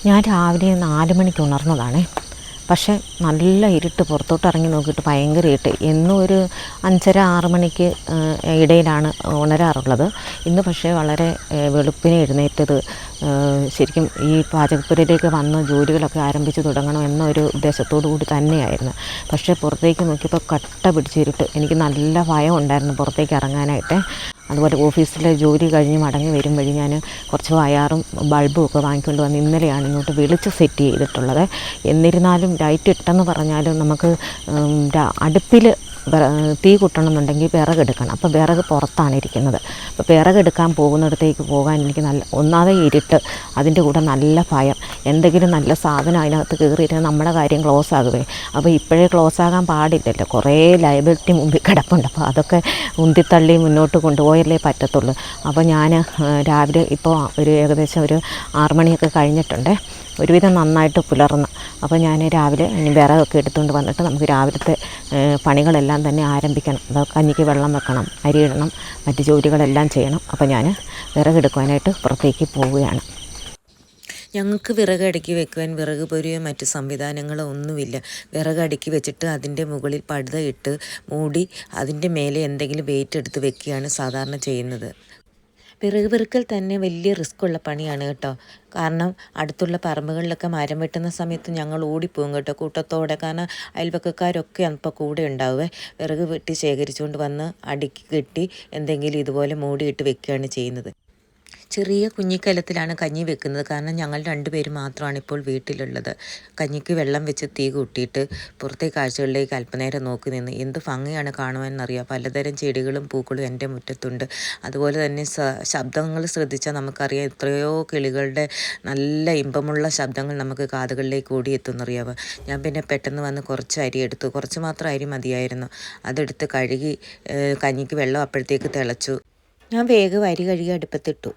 ഞാൻ രാവിലെ 4 മണിക്ക് ഉണർന്നതാണേ. പക്ഷേ നല്ല ഇരുട്ട്, പുറത്തോട്ട് ഇറങ്ങി നോക്കിയിട്ട് ഭയങ്കര ഇരുട്ട്. എന്നും ഒരു 5:30 6 മണിക്ക് ഇടയിലാണ് ഉണരാറുള്ളത്. ഇന്ന് പക്ഷേ വളരെ വെളുപ്പിനെ എഴുന്നേറ്റത് ശരിക്കും ഈ പാചകപ്പുരയിലേക്ക് വന്ന് ജോലികളൊക്കെ ആരംഭിച്ച് തുടങ്ങണം എന്നൊരു ഉദ്ദേശത്തോടു കൂടി തന്നെയായിരുന്നു. പക്ഷേ പുറത്തേക്ക് നോക്കിയപ്പോൾ കട്ട പിടിച്ചിരുട്ട്. എനിക്ക് നല്ല ഭയം ഉണ്ടായിരുന്നു പുറത്തേക്ക് ഇറങ്ങാനായിട്ട്. അതുപോലെ ഓഫീസിലെ ജോലി കഴിഞ്ഞ് മടങ്ങി വരും വഴി ഞാൻ കുറച്ച് വയറും ബൾബും ഒക്കെ വാങ്ങിക്കൊണ്ട് വന്ന് ഇന്നലെയാണ് ഇങ്ങോട്ട് വിളിച്ച് സെറ്റ് ചെയ്തിട്ടുള്ളത്. എന്നിരുന്നാലും ലൈറ്റ് ഇട്ടെന്ന് പറഞ്ഞാലും നമുക്ക് അടുപ്പിൽ തീ കുട്ടണമെന്നുണ്ടെങ്കിൽ വിറകെടുക്കണം. അപ്പോൾ വിറക് പുറത്താണ് ഇരിക്കുന്നത്. അപ്പോൾ വിറകെടുക്കാൻ പോകുന്നിടത്തേക്ക് പോകാൻ എനിക്ക് ഒന്നാമതെ ഇരുട്ട്, അതിൻ്റെ കൂടെ നല്ല ഭയം. എന്തെങ്കിലും നല്ല സാധനം അതിനകത്ത് കയറിയിട്ട് നമ്മുടെ കാര്യം ക്ലോസ് ആകുവേ. അപ്പോൾ ഇപ്പോഴേ ക്ലോസ് ആകാൻ പാടില്ലല്ലോ, കുറേ ലയബിലിറ്റി മുമ്പിൽ കിടപ്പുണ്ട്. അപ്പോൾ അതൊക്കെ ഉന്തിത്തള്ളി മുന്നോട്ട് കൊണ്ടുപോയല്ലേ പറ്റത്തുള്ളൂ. അപ്പോൾ ഞാൻ രാവിലെ ഇപ്പോൾ ഏകദേശം ഒരു 6 മണിയൊക്കെ കഴിഞ്ഞിട്ടുണ്ട്. ഒരുവിധം നന്നായിട്ട് പുലർന്ന്. അപ്പോൾ ഞാൻ രാവിലെ ഇനി വിറകൊക്കെ എടുത്തുകൊണ്ട് വന്നിട്ട് നമുക്ക് രാവിലത്തെ പണികളെല്ലാം തന്നെ ആരംഭിക്കണം. കഞ്ഞിക്ക് വെള്ളം വെക്കണം, അരിയിടണം, മറ്റ് ജോലികളെല്ലാം ചെയ്യണം. അപ്പോൾ ഞാൻ വിറകെടുക്കുവാനായിട്ട് പുറത്തേക്ക് പോവുകയാണ്. ഞങ്ങൾക്ക് വിറക് അടുക്കി വെക്കുവാൻ വിറക് പൊരിയോ മറ്റ് സംവിധാനങ്ങളോ ഒന്നുമില്ല. വിറക് അടുക്കി വെച്ചിട്ട് അതിൻ്റെ മുകളിൽ പടുത ഇട്ട് മൂടി അതിൻ്റെ മേലെ എന്തെങ്കിലും വെയിറ്റ് എടുത്ത് വെക്കുകയാണ് സാധാരണ ചെയ്യുന്നത്. വിറക് പെറുക്കൽ തന്നെ വലിയ റിസ്ക്കുള്ള പണിയാണ് കേട്ടോ. കാരണം അടുത്തുള്ള പറമ്പുകളിലൊക്കെ മരം വെട്ടുന്ന സമയത്ത് ഞങ്ങൾ ഓടിപ്പോകും കേട്ടോ, കൂട്ടത്തോടെ. കാരണം അയൽവക്കക്കാരൊക്കെ അപ്പോൾ കൂടെ ഉണ്ടാവുമേ. വിറക് വെട്ടി ശേഖരിച്ചുകൊണ്ട് വന്ന് അടുക്കി കെട്ടി എന്തെങ്കിലും ഇതുപോലെ മൂടിയിട്ട് വെക്കുകയാണ് ചെയ്യുന്നത്. ചെറിയ കുഞ്ഞിക്കലത്തിലാണ് കഞ്ഞി വെക്കുന്നത്. കാരണം ഞങ്ങൾ 2 പേര് മാത്രമാണ് ഇപ്പോൾ വീട്ടിലുള്ളത്. കഞ്ഞിക്ക് വെള്ളം വെച്ച് തീ കൂട്ടിയിട്ട് പുറത്തെ കാഴ്ചകളിലേക്ക് അല്പനേരം നോക്കി നിന്ന് എന്ത് ഭംഗിയാണ് കാണുവാനെന്നറിയാം. പലതരം ചെടികളും പൂക്കളും എൻ്റെ മുറ്റത്തുണ്ട്. അതുപോലെ തന്നെ ശബ്ദങ്ങൾ ശ്രദ്ധിച്ചാൽ നമുക്കറിയാം, എത്രയോ കിളികളുടെ നല്ല ഇമ്പമുള്ള ശബ്ദങ്ങൾ നമുക്ക് കാതുകളിലേക്ക് ഓടിയെത്തുന്നറിയാവുക. ഞാൻ പിന്നെ പെട്ടെന്ന് വന്ന് കുറച്ച് അരി എടുത്തു. കുറച്ച് മാത്രം അരി മതിയായിരുന്നു. അതെടുത്ത് കഴുകി കഞ്ഞിക്ക് വെള്ളം അപ്പോഴത്തേക്ക് തിളച്ചു. ഞാൻ വേഗം അരി കഴുകി അടുപ്പത്തിട്ടു.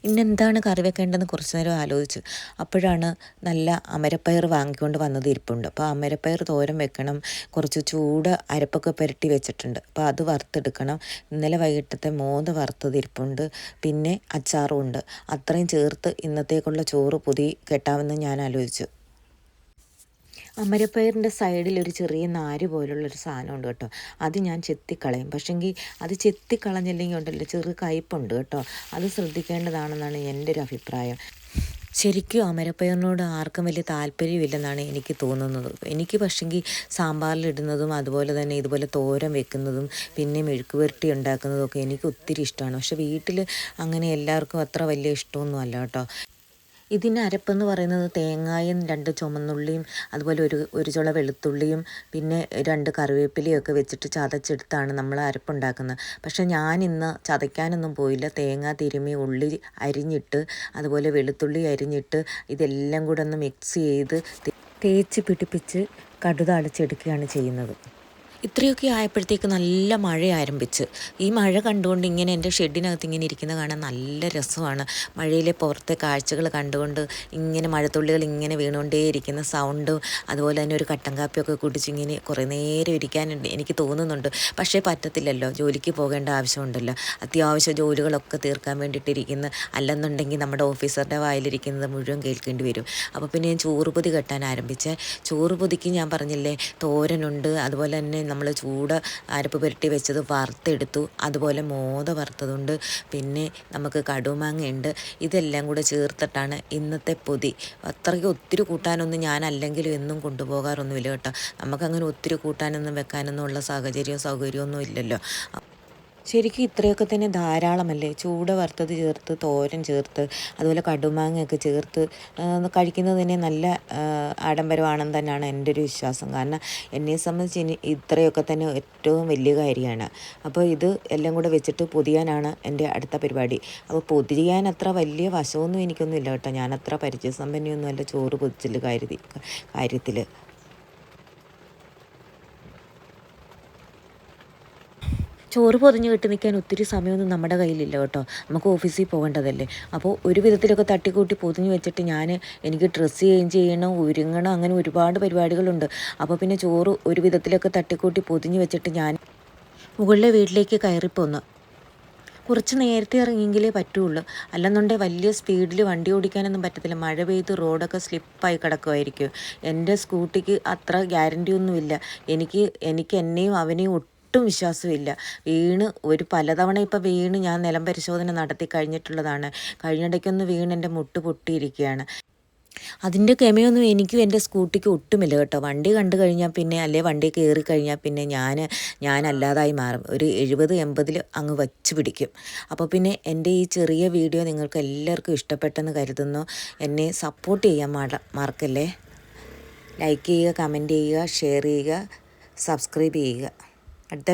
ഇന്നെന്താണ് കറി വെക്കേണ്ടതെന്ന് കുറച്ച് നേരം ആലോചിച്ചു. അപ്പോഴാണ് നല്ല അമരപ്പയർ വാങ്ങിക്കൊണ്ട് വന്നത് ഇരിപ്പുണ്ട്. അപ്പോൾ അമരപ്പയർ തോരൻ വെക്കണം. കുറച്ച് ചൂട് അരപ്പൊക്കെ പുരട്ടി വെച്ചിട്ടുണ്ട്. അപ്പോൾ അത് വറുത്തെടുക്കണം. ഇന്നലെ വൈകിട്ടത്തെ മോദ വറുത്തത് ഇരിപ്പുണ്ട്. പിന്നെ അച്ചാറും ഉണ്ട്. അത്രയും ചേർത്ത് ഇന്നത്തേക്കുള്ള ചോറ് പൊതി കെട്ടാമെന്ന് ഞാൻ ആലോചിച്ചു. അമരപ്പയറിൻ്റെ സൈഡിൽ ഒരു ചെറിയ നാര് പോലുള്ളൊരു സാധനമുണ്ട് കേട്ടോ. അത് ഞാൻ ചെത്തിക്കളയും. പക്ഷെങ്കിൽ അത് ചെത്തിക്കളഞ്ഞില്ലെങ്കിൽ ഉണ്ടല്ലോ ചെറു കയ്പുണ്ട് കേട്ടോ. അത് ശ്രദ്ധിക്കേണ്ടതാണെന്നാണ് എൻ്റെ ഒരു അഭിപ്രായം. ശരിക്കും അമരപ്പയറിനോട് ആർക്കും വലിയ താല്പര്യമില്ലെന്നാണ് എനിക്ക് തോന്നുന്നത്. എനിക്ക് പക്ഷെങ്കിൽ സാമ്പാറിലിടുന്നതും അതുപോലെ തന്നെ ഇതുപോലെ തോരൻ വെക്കുന്നതും പിന്നെ മെഴുക്ക് പുരട്ടി ഉണ്ടാക്കുന്നതും ഒക്കെ എനിക്ക് ഒത്തിരി ഇഷ്ടമാണ്. പക്ഷെ വീട്ടിൽ അങ്ങനെ എല്ലാവർക്കും അത്ര വലിയ ഇഷ്ടമൊന്നും അല്ല കേട്ടോ. ഇതിന് അരപ്പെന്ന് പറയുന്നത് തേങ്ങായും 2 ചുമന്നുള്ളിയും അതുപോലെ ഒരു ചുള വെളുത്തുള്ളിയും പിന്നെ 2 കറിവേപ്പിലയും ഒക്കെ വെച്ചിട്ട് ചതച്ചെടുത്താണ് നമ്മൾ അരപ്പുണ്ടാക്കുന്നത്. പക്ഷേ ഞാനിന്ന് ചതയ്ക്കാനൊന്നും പോയില്ല. തേങ്ങ തിരുമ്മി, ഉള്ളി അരിഞ്ഞിട്ട് അതുപോലെ വെളുത്തുള്ളി അരിഞ്ഞിട്ട് ഇതെല്ലാം കൂടെ ഒന്ന് മിക്സ് ചെയ്ത് തേച്ച് പിടിപ്പിച്ച് കടുക് ചെയ്യുന്നത്. ഇത്രയൊക്കെ ആയപ്പോഴത്തേക്ക് നല്ല മഴ ആരംഭിച്ച്. ഈ മഴ കണ്ടുകൊണ്ട് ഇങ്ങനെ എൻ്റെ ഷെഡിനകത്ത് ഇങ്ങനെ ഇരിക്കുന്ന കാണാൻ നല്ല രസമാണ്. മഴയിലെ പുറത്തെ കാഴ്ചകൾ കണ്ടുകൊണ്ട് ഇങ്ങനെ മഴത്തുള്ളികൾ ഇങ്ങനെ വീണുകൊണ്ടേയിരിക്കുന്ന സൗണ്ടും അതുപോലെ തന്നെ ഒരു കട്ടൻ കാപ്പിയൊക്കെ കുടിച്ച് ഇങ്ങനെ കുറേ നേരം ഇരിക്കാനുണ്ട് എനിക്ക് തോന്നുന്നുണ്ട്. പക്ഷേ പറ്റത്തില്ലല്ലോ, ജോലിക്ക് പോകേണ്ട ആവശ്യമുണ്ടല്ലോ. അത്യാവശ്യ ജോലികളൊക്കെ തീർക്കാൻ വേണ്ടിയിട്ടിരിക്കുന്ന, അല്ലെന്നുണ്ടെങ്കിൽ നമ്മുടെ ഓഫീസറുടെ വായിലിരിക്കുന്നത് മുഴുവൻ കേൾക്കേണ്ടി വരും. അപ്പോൾ പിന്നെ ഞാൻ ചോറ് പൊതി കെട്ടാൻ ആരംഭിച്ചേ. ചോറ് പൊതിക്ക് ഞാൻ പറഞ്ഞില്ലേ തോരനുണ്ട്, അതുപോലെ തന്നെ നമ്മൾ ചൂട് അരപ്പ് പുരട്ടി വെച്ചത് വറുത്തെടുത്തു. അതുപോലെ മോദ വറുത്തതുണ്ട്. പിന്നെ നമുക്ക് കടുമാങ്ങയുണ്ട്. ഇതെല്ലാം കൂടെ ചേർത്തിട്ടാണ് ഇന്നത്തെ പൊതി. അത്രയ്ക്ക് ഒത്തിരി കൂട്ടാനൊന്നും ഞാൻ അല്ലെങ്കിലും എന്നും കൊണ്ടുപോകാറൊന്നുമില്ല കേട്ടോ. നമുക്കങ്ങനെ ഒത്തിരി കൂട്ടാനൊന്നും വെക്കാനൊന്നും ഉള്ള സൗകര്യമൊന്നും ഇല്ലല്ലോ. ശരിക്കും ഇത്രയൊക്കെ തന്നെ ധാരാളമല്ലേ. ചൂട വറുത്തത് ചേർത്ത്, തോരൻ ചേർത്ത്, അതുപോലെ കടുമാങ്ങയൊക്കെ ചേർത്ത് കഴിക്കുന്നത് തന്നെ നല്ല ആഡംബരമാണെന്ന് തന്നെയാണ് എൻ്റെ ഒരു വിശ്വാസം. കാരണം എന്നെ സംബന്ധിച്ച് ഇത്രയൊക്കെ തന്നെ ഏറ്റവും വലിയ കാര്യമാണ്. അപ്പോൾ ഇത് എല്ലാം കൂടെ വെച്ചിട്ട് പൊതിയാനാണ് എൻ്റെ അടുത്ത പരിപാടി. അപ്പോൾ പൊതിയാൻ അത്ര വലിയ വശമൊന്നും എനിക്കൊന്നും ഇല്ല കേട്ടോ. ഞാനത്ര പരിചയസമ്പന്നയൊന്നും അല്ല ചോറ് പൊതിച്ചൽ കാര്യത്തിൽ. ചോറ് പൊതിഞ്ഞ് കെട്ടി നിൽക്കാൻ ഒത്തിരി സമയമൊന്നും നമ്മുടെ കയ്യിലില്ല കേട്ടോ. നമുക്ക് ഓഫീസിൽ പോകേണ്ടതല്ലേ. അപ്പോൾ ഒരു വിധത്തിലൊക്കെ തട്ടിക്കൂട്ടി പൊതിഞ്ഞ് വെച്ചിട്ട് എനിക്ക് ഡ്രസ്സ് ചേഞ്ച് ചെയ്യണം, ഒരുങ്ങണം, അങ്ങനെ ഒരുപാട് പരിപാടികളുണ്ട്. അപ്പോൾ പിന്നെ ചോറ് ഒരു വിധത്തിലൊക്കെ തട്ടിക്കൂട്ടി പൊതിഞ്ഞ് വെച്ചിട്ട് ഞാൻ മുകളിലെ വീട്ടിലേക്ക് കയറിപ്പോന്നു. കുറച്ച് നേരത്തെ ഇറങ്ങിയെങ്കിലേ പറ്റുള്ളൂ, അല്ലെന്നുണ്ടെങ്കിൽ വലിയ സ്പീഡിൽ വണ്ടി ഓടിക്കാനൊന്നും പറ്റത്തില്ല. മഴ പെയ്ത് റോഡൊക്കെ സ്ലിപ്പായി കിടക്കുമായിരിക്കും. എൻ്റെ സ്കൂട്ടിക്ക് അത്ര ഗ്യാരണ്ടി ഒന്നുമില്ല. എനിക്ക് എന്നെയും അവനെയും ഒട്ടും വിശ്വാസമില്ല. പലതവണ ഇപ്പോൾ വീണ് ഞാൻ നിലം പരിശോധന നടത്തി കഴിഞ്ഞിട്ടുള്ളതാണ്. കഴിഞ്ഞിടയ്ക്കൊന്ന് വീണ് എൻ്റെ മുട്ട് പൊട്ടിയിരിക്കുകയാണ്. അതിൻ്റെ ക്ഷമയൊന്നും എനിക്കും എൻ്റെ സ്കൂട്ടിക്ക് ഒട്ടുമില്ല കേട്ടോ. വണ്ടി കണ്ടു കഴിഞ്ഞാൽ പിന്നെ, അല്ലെ വണ്ടി കയറി കഴിഞ്ഞാൽ പിന്നെ ഞാനല്ലാതായി മാറും. ഒരു 70-80 അങ്ങ് വച്ച് പിടിക്കും. അപ്പോൾ പിന്നെ എൻ്റെ ഈ ചെറിയ വീഡിയോ നിങ്ങൾക്ക് എല്ലാവർക്കും ഇഷ്ടപ്പെട്ടെന്ന് കരുതുന്നു. എന്നെ സപ്പോർട്ട് ചെയ്യാൻ മറക്കല്ലേ. ലൈക്ക് ചെയ്യുക, കമൻറ്റ് ചെയ്യുക, ഷെയർ ചെയ്യുക, സബ്സ്ക്രൈബ് ചെയ്യുക. അടുത്ത